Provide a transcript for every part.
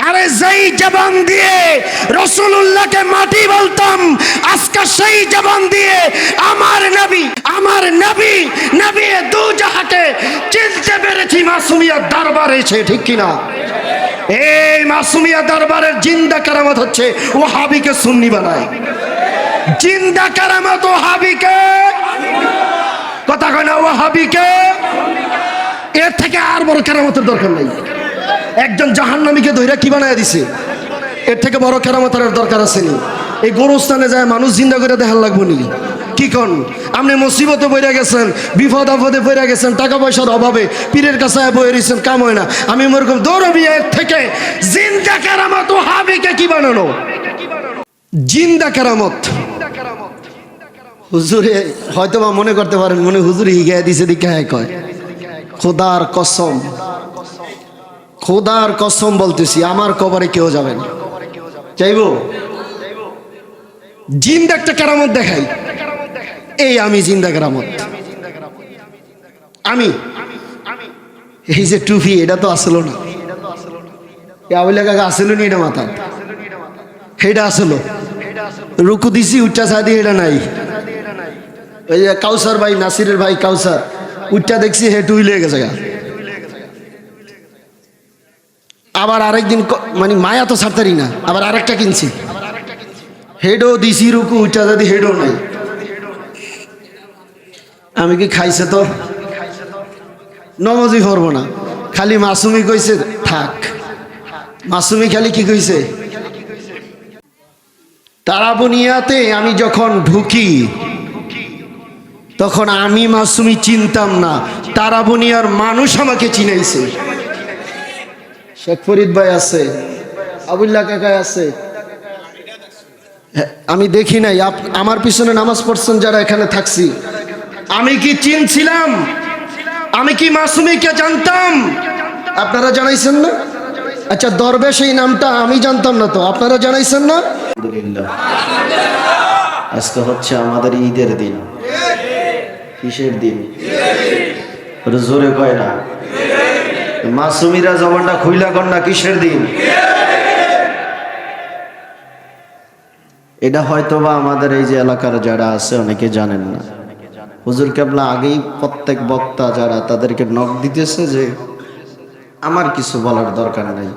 আরে যেই জবান দিয়ে রাসূলুল্লাহকে মাটি বলতাম, আজকে সেই জবান দিয়ে আমার নবী দু জাহাকে চিনতে পেরেছি মাসুমিয়ার দরবারে এসে, ঠিক কিনা? এই মাসুমিয়া দরবারের জিন্দা কারামত হচ্ছে ওয়াহাবিকে সুন্নি বানায়। জিন্দা কারামত ওয়াহাবিকে, কথা কয় না, ওয়াহাবিকে। এর থেকে আর বড় কারামতের দরকার নাই। একজন জাহান্নামীকে ধইরা কি বানায় দিছে, এর থেকে বড় কারামতের দরকার আছে নি? এই গোরস্থানে যায় মানুষ জিন্দা করে দেখার লাগবো নি? কি কন? আপনি মুসিবতে পড়ে গেছেন, বিপদ আপদে পড়ে গেছেন, টাকা পয়সার অভাবে পীরের কাছে বয়ে রয়েছেন, কাম হয় না, আমি ওরকম দৌড়বি। এর থেকে জিন্দা কারামত ওয়াহাবিকে কি বানানো? জিন্দা কারামত। হুজুরে হয়তো বা মনে করতে পারেন মনে হুজুর হিগায় দিছে দিকে কয়, খোদার কসম, খোদার কসম বলতেছি আমার কবরে কেউ যাবে না। চাইব জিন্দা একটা কারামত দেখাই, এই আমি জিন্দা কারামত। আমি এই যে টুপি, এটা তো আসলো না, আবুল কাকা আসলো নি, এটা মাথা, এটা আসলো রুকু দিছি উচ্চা সাদি, এটা নাই। ওই যে কাউসার ভাই, নাসিরের ভাই কাউসার, উচ্চা দেখছি হে টুইলে গেছে। আবার আরেকদিন মানে মায়া তো ছাড়তারি না, আবার আরেকটা কিনছি, হেডও দিছি রুকু উচ্চা সাদি, হেডও নাই। আমি কি খাইছে তো নমাজই পড়বো না, খালি মাসুমি কইছে থাক। মাসুমি খালি কি কইছে, তারাবুনিয়াতে আমি যখন ঢুকি তখন আমি মাসুমি চিনতাম না, তারাবুনিয়ার মানুষ আমাকে চিনাইছে। শেখ ফরিদ ভাই আছে, আবুল্লাহ কাকা আছে, আমি দেখি নাই, আমার পিছনে নামাজ পড়ছেন যারা এখানে থাকছি, আমি কি চিনছিলাম? আমি কি মাসুমিকে জানতাম? আপনারা জানাইছেন না? আচ্ছা, দরবেশ এই নামটা আমি জানতাম না, তো আপনারা জানাইছেন না? আলহামদুলিল্লাহ, আজকে হচ্ছে আমাদের ঈদের দিন। কিসের দিন? জোরে কয় না। মাসুমিরা জবানটা খুইলা কন্যা, কিসের দিন? এটা হয়তোবা আমাদের এই যে এলাকার যারা আছে অনেকে জানেন না। হুজুর কেবলা আগেই প্রত্যেক বক্তা যারা তাদেরকে নক দিতেছে যে আমার কিছু বলার দরকার নেই।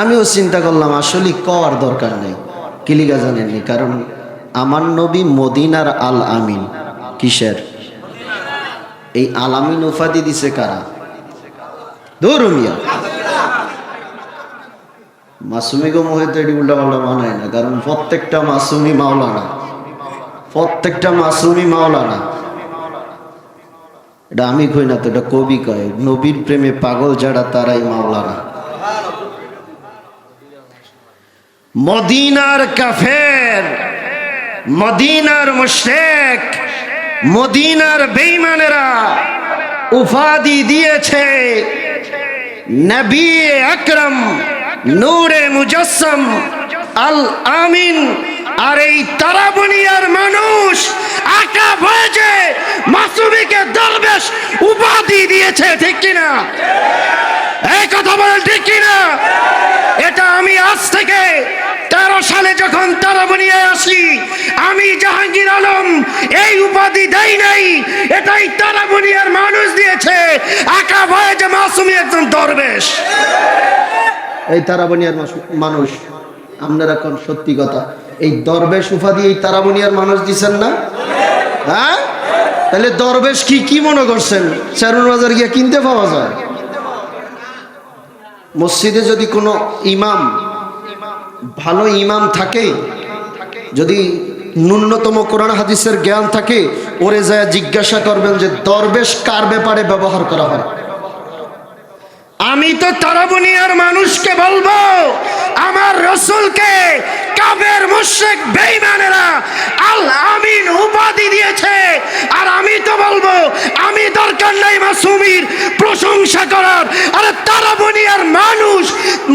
আমিও চিন্তা করলাম আসলে কওয়ার দরকার নেই। কিলিগা জানেননি? কারণ আমার নবী মদিনার আল আমিন। কিসের? এই আল আমিন উপাধি দিছে কারা? দৌরমিয়া মাসুমি গো মোহিত এটি উল্টা পাল্টা মানায় না, কারণ প্রত্যেকটা মাসুমি মাওলানা, প্রত্যেকটা মাসুমি মাওলানা। এটা আমি কই না তো, এটা কবি কয়, নবীর প্রেমে পাগল যারা তারাই মাওলানা। মদিনার কাফের, মদিনার মুশরিক, মদিনার বেঈমানেরা উপাধি দিয়েছে নবী আকরাম নূরে মুজাসসাম আল আমিন। আর এই তারাবুনিয়ার মানুষ আকা ভয়েছে মাসুমিকে দরবেশ উপাধি দিয়েছে, ঠিক কিনা? এই কথা বলেন, ঠিক কিনা? এটা আমি আজ থেকে 13 সালে যখন তারাবুনিয়ায় আসি, আমি জাহাঙ্গীর আলম এই উপাধি দেই নাই, এটাই তারাবুনিয়ার মানুষ দিয়েছে। আকা ভয়েছে মাসুমি একজন দরবেশ। এই তারাবুনিয়ার মানুষ, আপনারা কোন সত্যি কথা, এই দরবেশ উপাধি এই তারাবুনিয়ার মানুষ দিচ্ছেন না? হ্যাঁ, তাহলে দরবেশ কি মনে করছেন চারুন বাজার গিয়ে কিনতে পাওয়া যায়? মসজিদে যদি কোনো ইমাম, ভালো ইমাম থাকে, যদি ন্যূনতম কোরআন হাদিসের জ্ঞান থাকে, ওরে যায় জিজ্ঞাসা করবেন যে দরবেশ কার ব্যাপারে ব্যবহার করা হয়। আমি তো তারাবুনিয়ার মানুষকে বলবো আমার রাসূলকে কাফের মুশরিক বেঈমানেরা আল আমিন উপাধি দিয়েছে। আর আমি তো বলবো আমি দরকার নাই মাসুমির প্রশংসা করার। আরে তারাবুনিয়ার মানুষ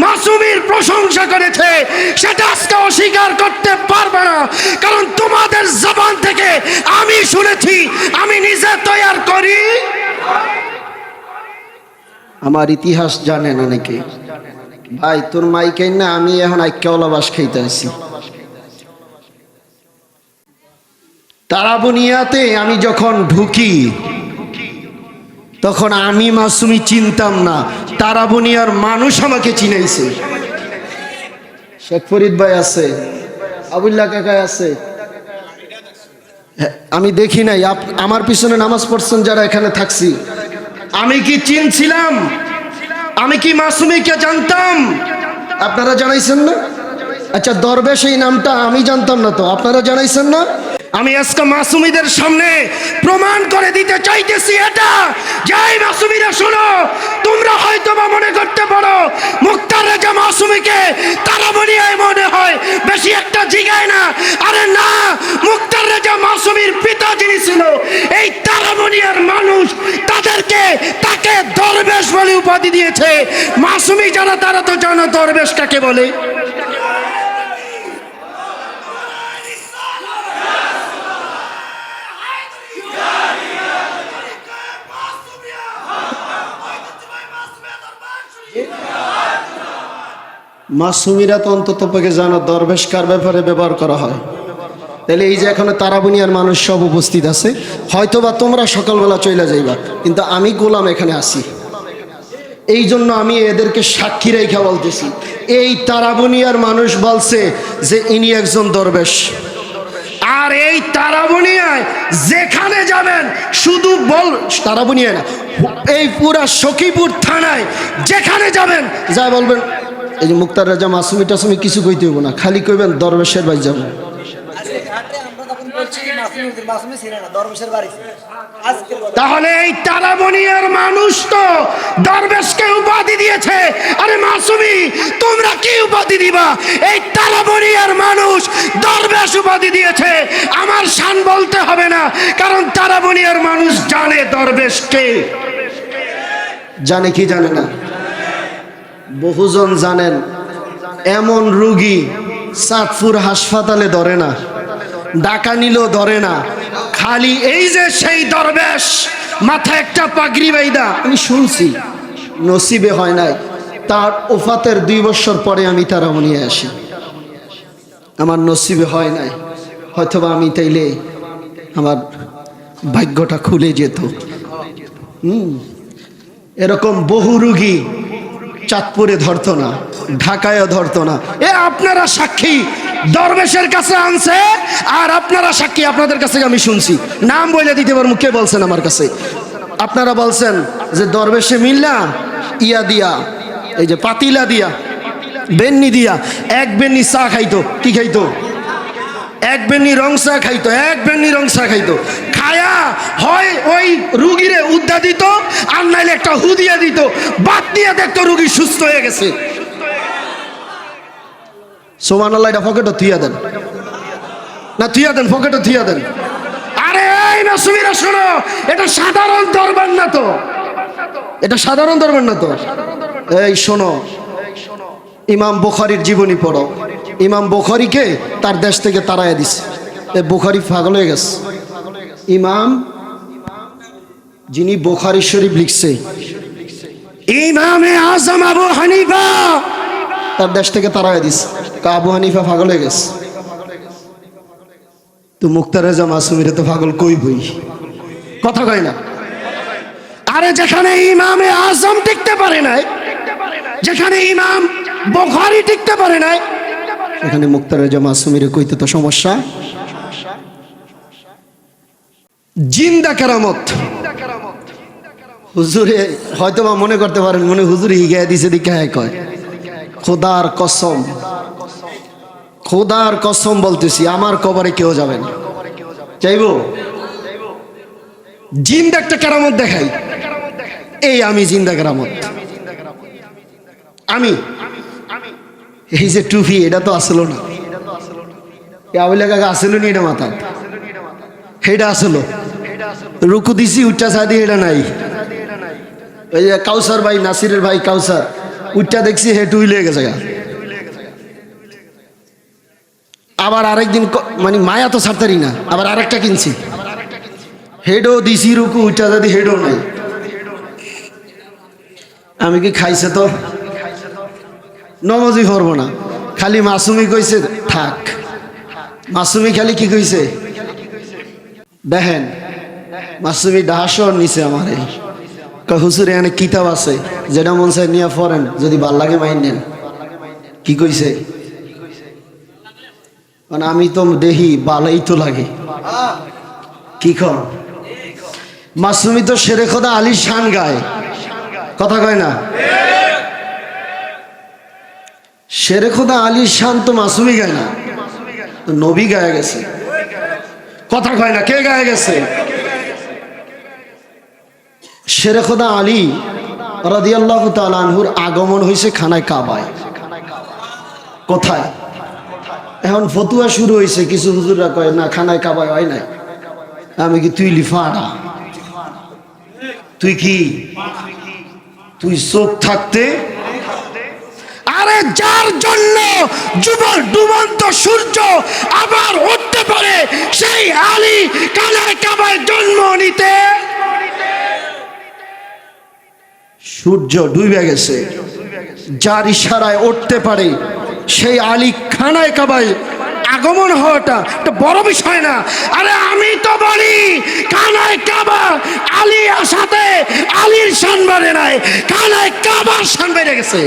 মাসুমির প্রশংসা করেছে, সেটা আজকে অস্বীকার করতে পারবে না, কারণ তোমাদের জবান থেকে আমি শুনেছি, আমি নিজে তৈরি করি। আমার ইতিহাস জানেন অনেকে, ভাই তোর মাইকে না, আমি এখন আইক্যাওয়ালা বাস খাইতে আসি। তারাবুনিয়াতে আমি যখন ঢুকি তখন আমি মাসুমি চিনতাম না, তারাবুনিয়ার মানুষ আমাকে চিনাইছে। শেখ ফরিদ ভাই আছে, আবুল্লাহ কাকা আছে, আমি দেখি নাই। আমার পিছনে নামাজ পড়ছেন যারা এখানে থাকছি, আমি কি চিনছিলাম? আমি কি মাসুমিকে জানতাম? আপনারা জানাইছেন না? আচ্ছা, দরবেশ এই নামটা আমি জানতাম না, তো আপনারা জানাইছেন না? আমি আজকে মাসুমিদের সামনে প্রমাণ করে দিতে চাইতেছি এটা, যাই মাসুমিরা শোনো, তোমরা হয়তো বা মনে করতে পারো মুক্তার রেজা মাসুমিকে তারাবুনিয়ায় মনে হয় বেশি একটা জিগায় না। আরে না, মুক্তার রেজা মাসুমির পিতা যিনি ছিল এই তারাবুনিয়ার মানুষ, তাকে দরবেশ বলে উপাধি দিয়েছে। মাসুমি যারা তারা তো জানো দরবেশ কাকে বলে। মাসুমিরা তো অন্তত পক্ষে জানো দরবেশ কার ব্যাপারে ব্যবহার করা হয়। তাহলে এই যে এখানে তারাবুনিয়ার মানুষ সব উপস্থিত আছে, হয়তোবা তোমরা সকালবেলা চলে যাইবা, কিন্তু আমি গোলাম এখানে আসি। এই জন্য আমি এদেরকে সাক্ষী রেখা বলতেছি, এই তারাবুনিয়ার মানুষ বলছে যে ইনি একজন দরবেশ। আর এই তারাবুনিয়ায় যেখানে যাবেন শুধু তারাবুনিয়ায় না, এই পুরা সখীপুর থানায় যেখানে যাবেন যা বলবেন এই যে মুক্তার রাজা মাসুমি টাসুমি কিছু কইতে হইব না, খালি কইবেন দরবেশের বাড়ি যাবো। তাহলে এই তারাবুনিয়ার মানুষ তো দরবেশকে উপাধি দিয়েছে। আরে মাসুমি তোমরা কি উপাধি দিবা? এই তারাবুনিয়ার মানুষ দরবেশ উপাধি দিয়েছে। আমার শান বলতে হবে না, কারণ তারাবুনিয়ার মানুষ জানে দরবেশকে। জানে কি জানে না? বহুজন জানেন। এমন রুগী চাঁদপুর হাসপাতালে ধরে না, ডাকা নিলেও ধরে না, খালি এই যে সেই দরবেশ মাথায় একটা পাগড়ি বাইদা। আমি শুনছি, নসিবে হয় নাই। তার ওফাতের 2 বছর পরে আমি তারাবুনিয়ায় আসি, আমার নসিবে হয় নাই। হয়তোবা আমি তাইলে আমার ভাগ্যটা খুলে যেত। এরকম বহু রুগী চাঁদপুরে ধরতো না, ঢাকায়ও ধরতো না। আপনারা সাক্ষী, দরবেশের কাছে আনছে, আর আপনারা সাক্ষী, আপনাদের কাছে আমি শুনছি। নাম বলে দিতে পারবো কে বলছেন আমার কাছে। আপনারা বলছেন যে দরবেশে মিল্লা ইয়া দিয়া, এই যে পাতিলা দিয়া, বেন্নি দিয়া, এক বেন্নি চা খাইতো। কি খাইতো? এক বেন্নি রং চা খাইতো, এক বেন্নি রং চা খাইতো। খায়া হয় ওই রুগীরে উদ্দা দিত, আর নাইলে একটা হু দিয়া দিত, বাদ দিয়ে দেখতো রুগী সুস্থ হয়ে গেছে। সুবহানাল্লাহ। এটা পকেটে থুইয়া দেন না, থুইয়া দেন, পকেটে থুইয়া দেন। আরে এই মাসুমিরা শোনো, এটা সাধারণ দরবার না তো, এটা সাধারণ দরবার না তো। এই শোনো, ইমাম বুখারীর জীবনী পড়ো। ইমাম বুখারীকে তার দেশ থেকে তাড়াইয়া দিছে। এই বুখারী পাগল হয়ে গেছে। ইমাম যিনি বুখারী শরীফ লিখছে, ইমামে আজম আবু হানিফা, তার দেশ থেকে তাড়াইয়া দিছে। আবু হানিফা পাগল হয়ে গেছে। তো মুক্তার রেজা মাসুমিরে তো পাগল কইবই, কথা কয় না। আরে যেখানে ইমামে আজম টিকতে পারে নাই, যেখানে ইমাম বুখারী টিকতে পারে নাই, এখানে মুক্তার রেজা মাসুমিরে কইতে তো সমস্যা। জিন্দা কেরামত হুজুরে হয়তো বা মনে করতে পারেন মনে হুজুরে হিগায় দিছে দিকে কয়। খোদার কসম, খোদার কসম বলতেছি, আমার কবরে কেউ যাবে না। চাইবো জিন্দা একটা কেরামত দেখাই। এই আমি জিন্দা কেরামত। আমি এই যে টুপি, এটা তো আসলো না, আবুল্লাহ কাকা আসলো নি, এটা মাথা এটা আসলো। রুকু দিছি উচ্চা সাদি, এটা নাই। ওই যে কাউসার ভাই, নাসিরের ভাই কাউসার, উচ্চা দেখছি হেঁটু হইলে গেছে। আবার আরেকদিন মানে মায়া তো ছাড়তারি না, আবার আরেকটা কিনছি, হেডও দিছি রুকু উচ্চা সাদি, হেডও নাই। আমি কি খাইছে তো নমাজই পড়বো না। খালি মাসুমি কইছে থাক, মাসুমি খালি কি কইছে দেখেন, মাসুমি ডাহাসর নিছে আমার এই হুজুর এখানে কিতাব আছে যেটা মন চায় নিয়ে পড়েন, যদি ভাল লাগে মাইন নেন। কি কইছে? মানে আমি তো দেখি ভালোই তো লাগে। কি কর মাসুমি তো শেরে খোদা আলী শান গায়, কথা কয় না? শেরে খোদা আলী শান তো মাসুমি গায় না, তো নবী গায়ে গেছে, কথা কয় না? কে গায়ে গেছে? শেরে খোদা আলী রাদিয়াল্লাহু তাআলা আনহুর আগমন হয়েছে খানায় কাবায়। কোথায়? এখন ফতুয়া শুরু হয়েছে, কিছু হুজুররা কয় না খানায় কাবায় হয় নাই। আমি কি তুই লিফাড়া, তুই কি তুই চোখ থাকতে, আরে যার জন্য যুবল ডুবন্ত সূর্য আবার উঠতে পারে সেই আলী কানায় কাবায় জন্ম নিতে সূর্য ডুবে গেছে, যার ইশারায় উঠতে পারে সেই আলী খানায় কাবায় আগমন হওয়াটা একটা বড় বিষয় না। আরে আমি তো বলি খানায় কাবা আলী আসাতে আলীর শান বেড়ে নাই, খানায় কাবার শান বেড়ে গেছে,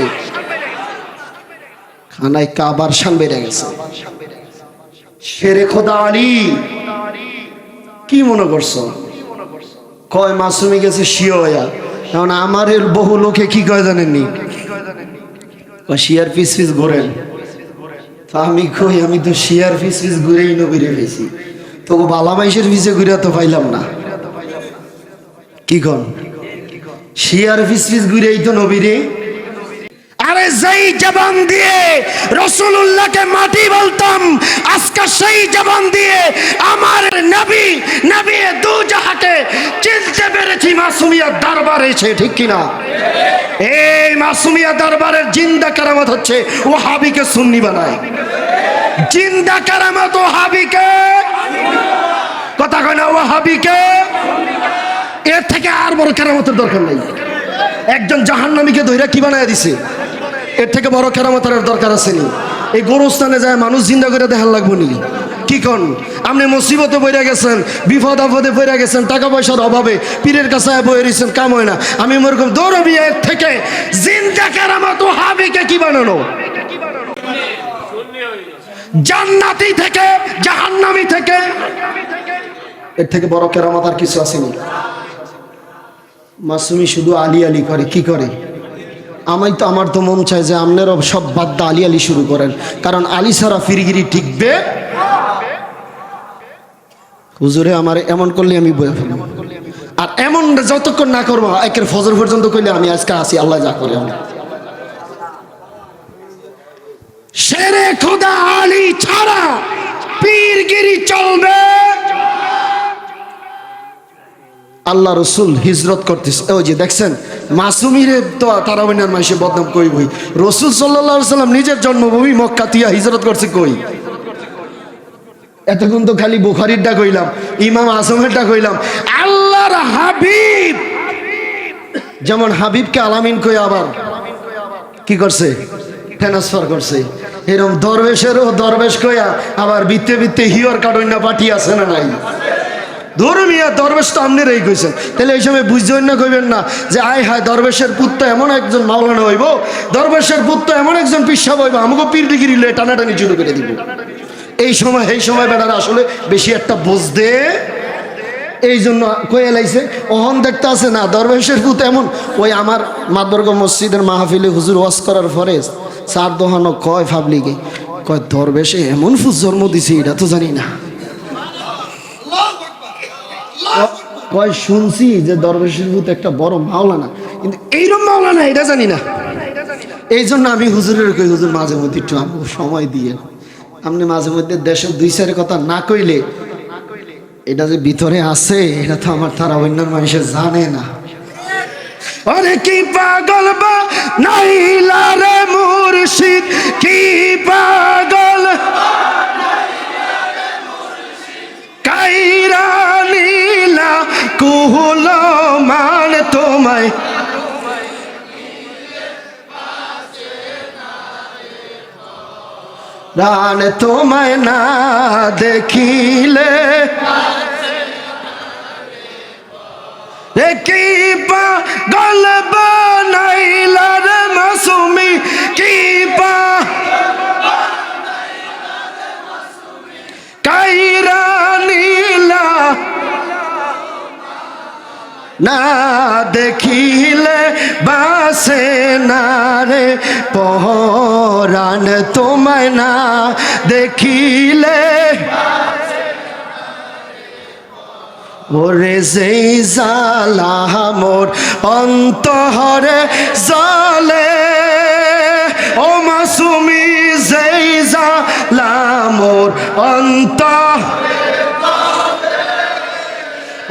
খানায় কাবার শান বেড়ে গেছে। শেরে খোদা আলী কি মনে করছো? কয় মাসুমি গেছে শিয়া। এখন আমার বহু লোকে কি কয় জানেননি, শিয়ার পিস পিস ঘোরেন। আমি কই আমি তো শিয়ার পিস পিস ঘুরেই নবীরে পেয়েছি, তো বালামাইশের পিছে ঘুরে তো পাইলাম না। কি কন? শিয়ার পিস পিস ঘুরেই তো নবীরে। আরে যেই জবান দিয়ে রাসূলুল্লাহকে মাটি বলতাম, আজকে সেই জবান দিয়ে আমার নবী নবী দু জাহাকে চিনতে পেরেছি মাসুমিয়ার দরবারে এসে, ঠিক কিনা? এই মাসুমিয়া দরবারের জিন্দা কারামত হচ্ছে ওয়াহাবিকে সুন্নি বানায়, জিন্দা কারামত ওয়াহাবিকে, কথা কয় না? ওয়াহাবিকে এর থেকে আর বড় কারামতের দরকার নাই। একজন জাহান্নামীকে ধইরা কি বানায় দিছে, এর থেকে বড় কেরামতের দরকার আছে নি? এই গোরস্থানে যায় মানুষ জিন্দা করে দেখার লাগবো নি? কি কন? আপনি মুসিবতে পড়ে গেছেন, বিপদ আপদে পড়ে গেছেন, টাকা পয়সার অভাবে পীরের কাছে বয়ে রয়েছেন, কাম হয় না, আমি ওরকম দৌড়বি এর থেকে জিন্দা কেরামত ওয়াহাবিকে কি বানানো, জান্নাতি থেকে জাহান্নামী থেকে, এর থেকে বড় কেরামত আর কিছু আসেনি। মাসুমি শুধু আলী আলী করে, কি করে? আমার তো মন চায় যে আপনারা সব বাদ দা আলী আলী শুরু করেন, কারণ আলী ছাড়া ফিরিগিরি টিকবে। হুজুরে আমার এমন করলে আমি বয়ে ফেলব, আর এমন যতক্ষণ না করবো একের ফজর পর্যন্ত করলে আমি আজকে আসি, আল্লাহ যা করে। শেরে খোদা আলী ছাড়া পীরগিরি চলবে। আল্লাহ রসুল হিজরত করতেছে, ওই যে দেখছেন মাসুমিরে তো তারাবিনার মাসে বদনাম কইবই। রসুল সাল্লাল্লাহু আলাইহি সাল্লাম নিজের জন্মভূমি মক্কা তিয়া হিজরত করছে কই? এতক্ষণ তো খালি বুখারীরটা কইলাম, ইমাম আজমেরটা কইলাম। আল্লাহর হাবিব যেমন হাবিবকে আলামিন কই আবার কি করছে? ট্রান্সফার করছে। এরকম দরবেশেরও দরবেশ কইয়া আবার বিত্তে বিত্তে হিয়র কাটইনা পাঠিয়ে আছে না নাই? ধর্মিয়া দরবেশ তো আমনের এই কইছেন, তাহলে এই সময় বুঝবেন না, কইবেন না যে আয় হায় দরবেশের পুত্র এমন একজন মাওলানা হইব, দরবেশের পুত্র এমন একজন পিসাব হইব, আমাকে পীর ডিগ্রি লয়ে টানাটানি শুরু করে দিব। এই সময় বেটারা আসলে বেশি একটা বুঝতে, এই জন্য কয়ে লাইছে অহন দেখতে আছে না দরবেশের পুত্র এমন। ওই আমার মাদবর্গ মসজিদের মাহফিলে হুজুর ওয়াজ করার পরে চার দোহানো কয় ফাবলিকে কয় দরবেশে এমন ফুজ জন্ম দিছে এটা তো জানি না। কয় শুনছি যে দরবেশের ভূত একটা বড় মাওলানা, কিন্তু এইরকম মাওলানা এটা জানি না। এই জন্য আমি হুজুরের কই হুজুর মাঝে মধ্যে একটু সময় দিয়ে, আপনি মাঝে মধ্যে দেশের দুই চারের কথা না কইলে এটা যে ভিতরে আছে এটা তো আমার তারা অন্য মানুষের জানে না। আরে কি পাগল বা নাইলা রে মুর্শিদ, কি পাগল কাইরা নীলা কুহল মান তোমায়, রান তোমায় না দেখিলে কি পাগল বানাইলা রে মাসুমি কি কাইরা নীলা না দেখিলে বাসে না রে পরাণ তোমায় না দেখিলে ওরে যেই জ্বালা মোর অন্তরে জ্বলে ও মাসুমি যেই জ্বালা মোর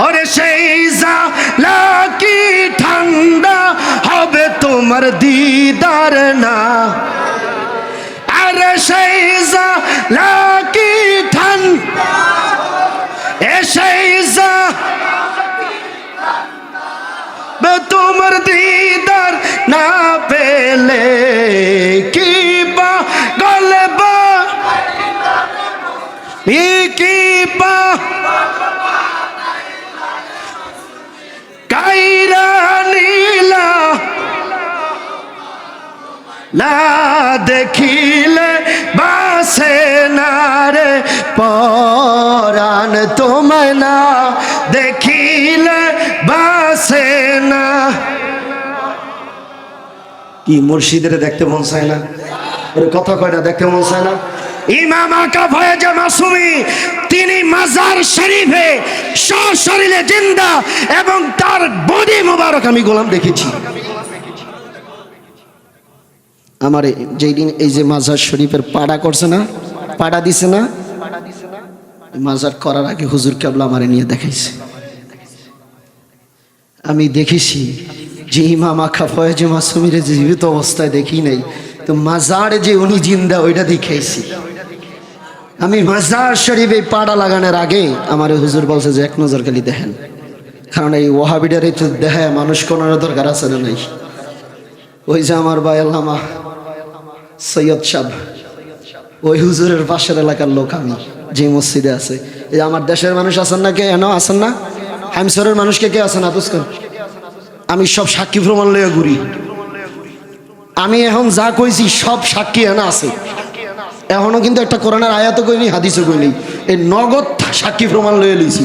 ওরে সেই জ্বালা কি ঠান্ডা হবে তোমার দিদার না আরে সেই জ্বালা কি ঠান্ডা সেই তোমার দিদার না পেলে কি বা গলবা কি বা কাইরা নীলা না দেখিলে বাসে না রে পরাণ তোমায় না দেখিলে বাসে না। কি মুর্শিদের দেখতে মন চায় না? ওর কথা কয় না দেখতে মন চায় না? ইমাম আকা ফয়েজ মাসুমি তিনি মাজার শরীফে সশরীরে জিন্দা এবং তার বডি মোবারক আমি গোলাম দেখেছি। আমার যেই দিন এই যে মাজার শরীফের পাড়া করছে না, পাড়া দিছে না, মাজার করার আগে হুজুর কেবলা আমারে নিয়ে দেখাইছে। আমি দেখেছি যে ইমাম আকা ফয়েজ মাসুমির জীবিত অবস্থায় দেখি নাই, তো মাজার যে উনি জিন্দা ওইটা দেখাইছি। আমি মাজার শরীফে পাড়া লাগানোর আগে আমার হুজুর বলছে যে এক নজর খালি দেখেন, কারণ এই ওয়াহাবিডারে তো দেখায় মানুষ কোনার দরকার আছে না নাই। ওই যে আমার ভাই আল্লামা সৈয়দ সাহেব, ওই হুজুরের পাশের এলাকার লোক আমি, যে মসজিদে আছে। এই আমার দেশের মানুষ আছেন না, কে এন আছেন না, হামসরের মানুষকে কে আছেন আতুস্কান, আমি সব সাক্ষী প্রমাণ লইয়া ঘুরি। আমি এখন যা কইছি সব সাক্ষী এনা আছে, এখনো কিন্তু একটা কোরআনের আয়াতও কইনি, হাদিসও কইনি, এই নগদ সাক্ষী প্রমাণ লইয়া লইছি।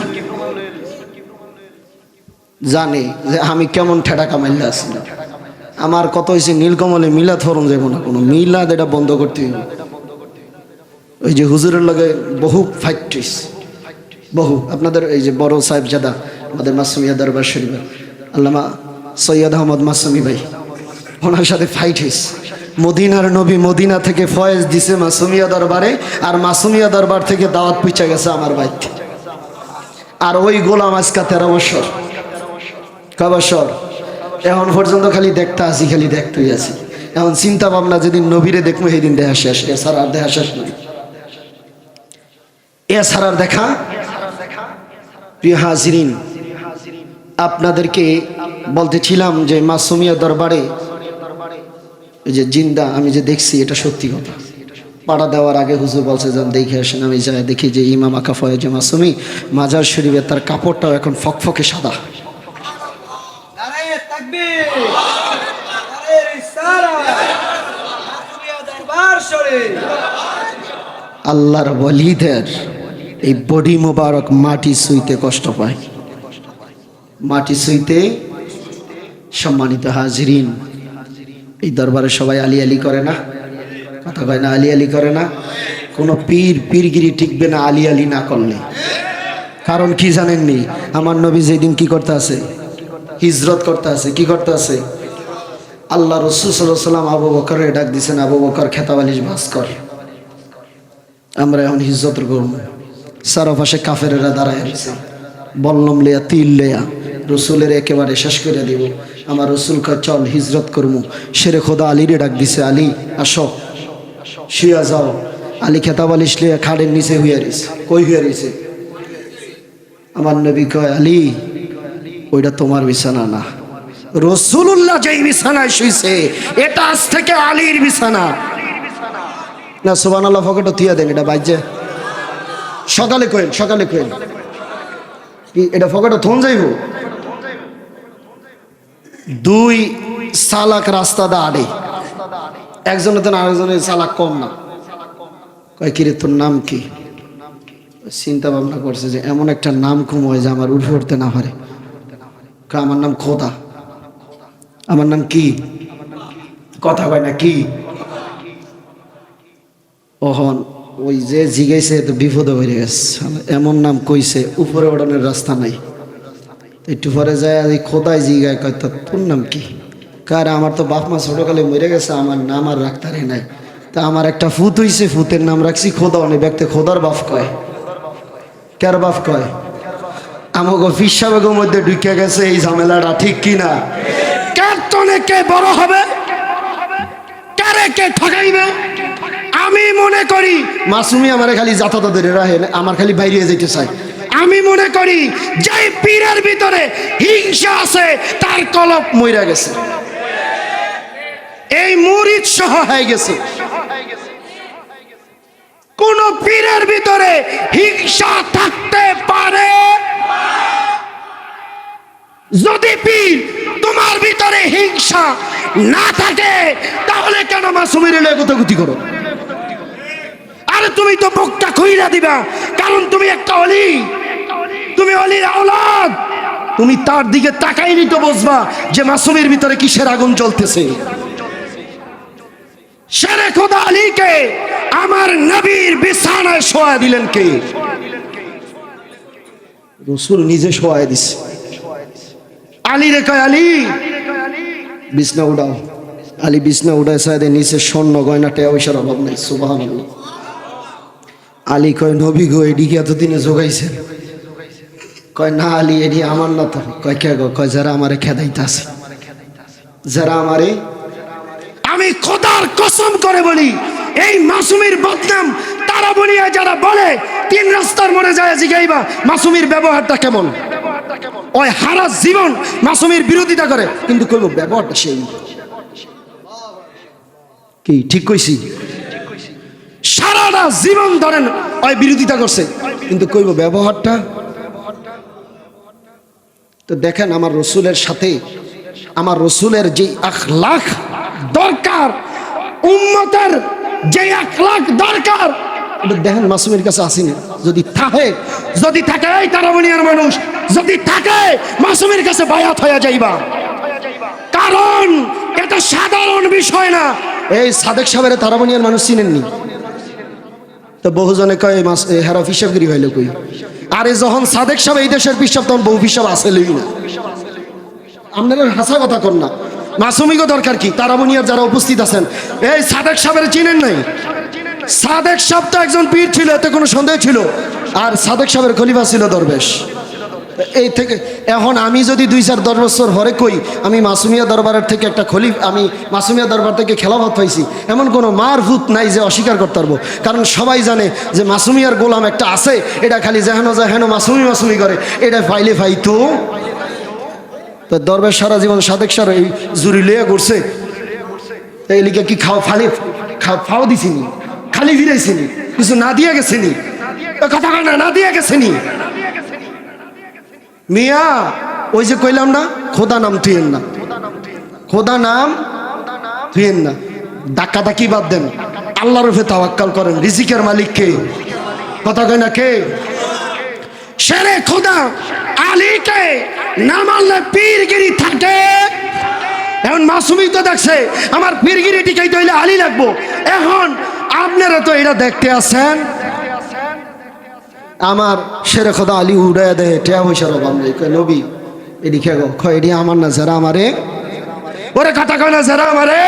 জানে যে আমি কেমন ঠেটা কামাইলে আছি। আমার কত হয়েছে নীলকমলে মিলাদ ফরম যাব না, কোনো মিলাদ এটা বন্ধ করতে হবে। ওই যে হুজুরের লগে বহু ফাইট, বহু আপনাদের এই যে বড় সাহেবজাদা আমাদের মাসুমিয়া দরবার শরীফের আল্লামা সৈয়দ আহমদ মাসুমি ভাই, ওনার সাথে ফাইট হয়েছে। মদিনার নবী মদিনা থেকে ফয়েজ দিছে মাসুমিয়া দরবারে, আর মাসুমিয়া দরবার থেকে দাওয়াত পুইচা গেছে আমার বাড়িতে। আর ওই গোলাম আজকা 13 বছর, কয় বছর এখন পর্যন্ত খালি দেখতে আসি, খালি দেখতেই আছি। এখন চিন্তা ভাবনা যেদিন নবীরে দেখবো সেদিন দেখা শেষ, এছাড়া আর দেখা শেষ নয়, এছাড়া আর দেখা। প্রিয় হাজিরিন, আপনাদেরকে বলতেছিলাম যে মাসুমিয়া দরবারে এই যে জিন্দা আমি যে দেখছি এটা সত্যি কথা। পাড়া দেওয়ার আগে হুজুর বলছে যান দেখে আসেন। আমি যাই দেখি যে ইমাম আকা ফয়েজ মাসুমি মাজার শরীফে তার কাপড়টাও এখন ফকফকে সাদা। আল্লাহর ওয়ালিদের এই বডি মোবারক মাটি ছুঁইতে কষ্ট পায়, মাটি ছুঁইতে। সম্মানিত হাজিরিন, এই দরবারে সবাই আলি আলি করে না, কথা কয় না, আলি আলি করে না। কোনো পীরগিরি টিকবে না আলি আলি না করলে। কারণ কি জানেননি, আমার নবী যেদিন কি করতে আছে, হিজরত করতে আছে। কি করতে আছে? আল্লাহ রাসূল সাল্লাল্লাহু আলাইহি ওয়াসাল্লাম আবু বকরের ডাক দিয়েছেন, আবু বকর খেতাবালিশ ভাস কর, আমরা এখন হিজরত করব। চারপাশে কাফেরেরা দাঁড়ায় রয়েছে, বল্লম লেয়া তিল লেয়া রসুলের একেবারে শেষ করে দিব। আমার রসুল কয় চল হিজরত করবো। শেরে খোদা আলীরে ডাক দিছে, আলী আসো, শুয়া যাও। আলী খেতাবালিশ লিয়া খাড়ের নিচে হুইয়া রয়েছে। কই হুইয়া রয়েছে? আমার নবী কয় আলী ওইটা তোমার বিছানা না, রসুল্লাহ যেই বিছানায় শুইছে এটা আজ থেকে আলীর বিছানা। না সুবহানাল্লাহ পকেটে থিয়া দেন, এটা বাজে সকালে কইন, সকালে কইন কি এটা পকেটে থন যাইব। দুই সালাক রাস্তা দা আড়ে, একজনের তো আরেকজনের সালাক কম না। কয় কিরে তোর নাম কি? চিন্তা ভাবনা করছে যে এমন একটা নাম কম হয় যে আমার উঠে উঠতে না পারে। আমার নাম খোদা। আমার নাম কি? কথা কয় না কি? ওহন ওই যে জিগাইছে তো বিপদে হয়ে গেছে, এমন নাম কইছে উপরে ওড়ানোর রাস্তা নাই। একটু পরে যায় খোদায় জিগায়, কয় তোর নাম কি? কার আমার তো বাপ মা ছোটকালে মরে গেছে, আমার নাম আর রাখতারই নাই। তা আমার একটা ফুত হইছে, ফুতের নাম রাখছি খোদা। অনেক ব্যক্তি খোদার বাপ কয়। কার বাপ কয়? আমাকে ফিসাবেগের মধ্যে ঢুকে গেছে এই ঝামেলাটা, ঠিক কিনা? কার তনে কে বড় হবে, কারে কে ঠকাইবে? আমি মনে করি মাসুমি আমারে খালি জাতাতা ধরে রাখে, আমার খালি বাইরে যেতে চাই। আমি মনে করি যে পীরের ভিতরে হিংসা আছে তার কলব মইরা গেছে, এই মুরিদ সহ হয়ে গেছে। কোন পীরের ভিতরে হিংসা থাকতে পারে? যদি পীর তোমার ভিতরে হিংসা না থাকে তাহলে কেন মাসুমের এলে গুতাগুতি করো? আরে তুমি তো মুখটা খুইলা দিবা, কারণ তুমি একটা অলি, তুমি অলির আওলাদ। তুমি তার দিকে তাকাইনি তো বুঝবা যে মাসুমের ভিতরে কিসের আগুন জ্বলতেছে। শেরে খোদা আলীকে আমার নবীর বিছানায় শোয়া দিলেন কে? রাসূল নিজে শোয়া দিছে। আলী রে কয়, আলী বিছনা উড়াও। আলী বিছনা উড়ায় সাইদে নিচে স্বর্ণ গয়না টাকা পয়সার অভাব নাই। সুবহানাল্লাহ। আলী কয়, নবী গো এদিকে এতদিনে জোগাইছে? কয় না আলী এডি আমার না তো। কয় কে গো? কয় যারা আমারে খেদাইতাছে, যারা আমারে। আমি খোদার কসম করে বলি এই মাসুমের বদনাম তারা বলিয়া যারা বলে তিন রাস্তার মোড়ে যায় জিগাইবা মাসুমের ব্যবহারটা কেমন। ওই হারা জীবন মাসুমের বিরোধিতা করে, কিন্তু কইব ব্যবহারটা সেই কি ঠিক কইছি। সারাটা জীবন ধরেন ওই বিরোধিতা করছে, কিন্তু কইব ব্যবহারটা। তো দেখেন আমার রসুলের সাথে আমার রসুলের যে আখলাক দরকার, উম্মতের যে আখলাক দরকার, দেখেন মাসুমের কাছে আসেনি। যদি থাকে এই তারাবনিয়ার মানুষ, যদি থাকে মাসুমের কাছে বায়াত হয়ে যাইবা, কারণ এটা সাধারণ বিষয় না। এই সাদেক সাহেবের তারাবনিয়ার মানুষ চিনেননি তো বহুজনে কয় হেরা পিসাবগিরি হইল কই। আরে যখন সাদেক সাহেব এই দেশের পিসাব তখন বহু পিসাব আসেলই না। আপনারা হাসা কথা কর না। মাসুমিগো দরকার কি? তারাবনিয়ার যারা উপস্থিত আছেন এই সাদেক সাহেবের চিনেন নাই? সাদেক সাহেব তো একজন পীর ছিল, এতে কোনো সন্দেহ ছিল। আর সাদেক সাহেবের খলিফা ছিল দরবেশ। এই থেকে এখন আমি যদি 2-4-10 বছর হরে কই আমি মাসুমিয়া দরবারের থেকে একটা আমি মাসুমিয়া দরবার থেকে খেলাফত পাইছি, এমন কোনো মারফুত নাই যে অস্বীকার করতে পারবো। কারণ সবাই জানে যে মাসুমিয়ার গোলাম একটা আছে, এটা খালি যেহেন মাসুমি করে, এটা ফাইলে ফাইতো। তো দরবেশ সারা জীবন সাদেক সার এই জুরি লইয়া ঘুরছে, এই লিখে কি খাওয়া দিছিনি, খালি ফিরাইছিনি, কিছু না দিয়ে গেছিনি, কথা না দিয়ে গেছিনি। মিয়া ওই যে কইলাম না, খোদা নাম থুয়েন না, খোদা নাম থুয়েন না। ডাক্কি বাদ দেন, আল্লাহর উপরে তাওয়াক্কাল করেন। রিজিকের মালিক কে? কথা কয় না কে? শেরে খোদা আলীকে না মানলে পীরগিরি থাকে। এখন মাসুমি তো দেখছে আমার পীরগিরি টিকাইতে হইলে আলী লাগবো। এখন আপনারা তো এটা দেখতে আছেন, আমার শেরে খোদা আলী উড়াইয়া দেয় টেয়া পয়সার অভাব নেই। কয় নবী এডি খে গো? কয় এডি আমার না, যারা আমারে। ওরে কথা কয় না, যারা আমারে।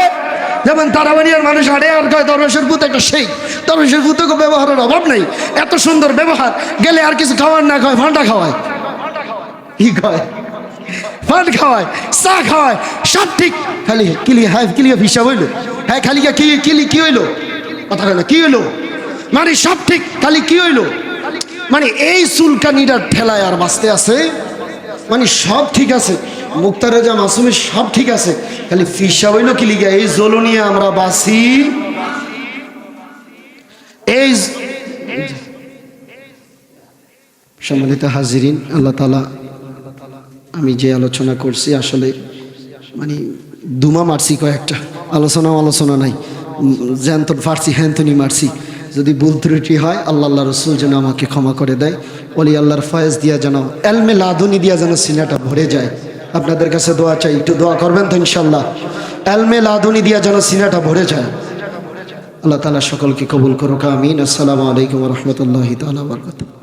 যেমন তারাবানিয়ার মানুষ আড়ে আর কয় দরবেশের পুত একটা সেই, দরবেশের পুতকে ব্যবহারের অভাব নেই, এত সুন্দর ব্যবহার, গেলে আর কিছু খাওয়ার না খায়, ফান্ডা খাওয়ায়। কি কয়? ফান্ড খাওয়ায়, চা খাওয়ায়, সব ঠিক। খালি কিলিয়া হিসাব হইলো। হ্যাঁ খালি কি হইলো? কথা কয় না কি হইলো? মানে সব ঠিক, খালি কি হইলো? মানে এই চুলকানিটার ঠেলায় আর বাঁচতে আছে, মানে সব ঠিক আছে, মুক্তারেজা মাসুমের সব ঠিক আছে, খালি ফিসা হইল কি লিগা এই জলনিয়ে আমরা বাঁচি। এই সম্মানিত হাজিরিন, আল্লাহ তাআলা আমি যে আলোচনা করছি আসলে মানে দুমা মারছি, কয়েকটা আলোচনা নাই, জ্যান্তন ফার্সি হ্যান্তনি মারছি। যদি ভুল ত্রুটি হয় আল্লাহ রসুল যেন আমাকে ক্ষমা করে দেয়। ওলি আল্লাহর ফয়েজ দিয়া যেন, এলমে লাদুনি দিয়া যেন সিনাটা ভরে যায়। আপনাদের কাছে দোয়া চাই, একটু দোয়া করবেন তো ইনশাল্লাহ। এলমে লাদুনি দিয়া যেন সিনাটা ভরে যায়। আল্লাহ তাআলা সকলকে কবুল করুক, আমিন। আসসালামু আলাইকুম ওয়া রাহমাতুল্লাহি তাআলা ওয়া বারাকাতুহু।